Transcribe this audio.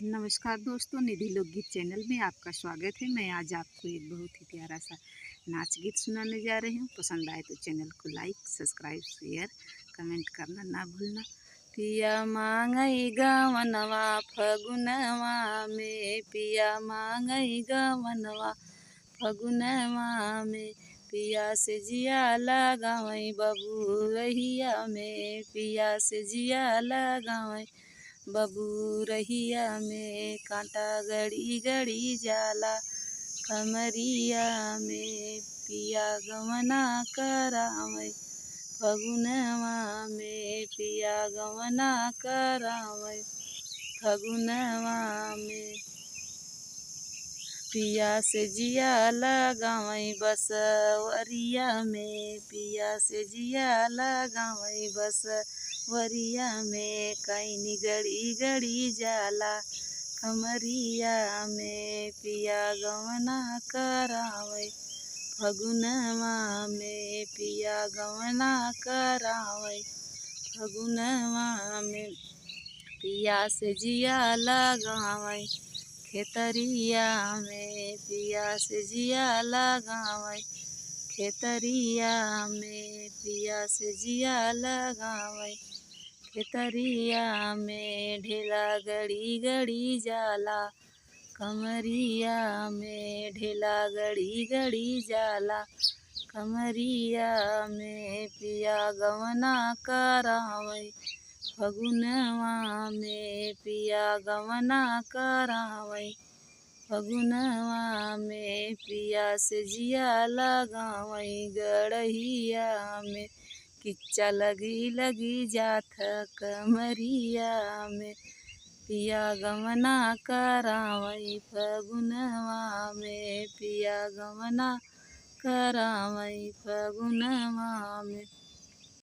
नमस्कार दोस्तों, निधि लोकगीत चैनल में आपका स्वागत है। मैं आज आपको एक बहुत ही प्यारा सा नाच गीत सुनाने जा रही हूँ। पसंद आए तो चैनल को लाइक, सब्सक्राइब, शेयर, कमेंट करना ना भूलना। पिया मांगई गवनवा फगुनवा में, पिया मांगई गवनवा फगुनवा में, पिया से जिया लगावई बबुरहिया में, पिया से जिया लगावई बबुरहिया में, कांटा गड़ी गड़ी जाला कमरिया में, पिया गवना करावै फगुनवा में, पिया गवना करावै फगुनवा में, पिया से जिया लगावई बसवरिया में, पिया से जिया लगावई बसवरिया में, कैनी गड़ी गड़ी जाला कमरिया में, पिया गवना करावई फगुनवा में, पिया गवना करावई फगुनवा में, पिया से जिया लगावई खेतरिया में, पिया से जिया लगावई खेतरिया में, पिया से जिया लगावई खेतरिया में, ढेला गड़ी गड़ी जाला कमरिया में, ढेला गड़ी गड़ी जाला कमरिया में, पिया गवना करावई फगुनवा में, पिया गवना करावई फगुनवा में, पिया से जिया लगावई गड़हिया में, किच्चा लगी लगी जात कमरिया में, पिया गवना करावई फगुनवा में, पिया गवना करावई फगुनवा में।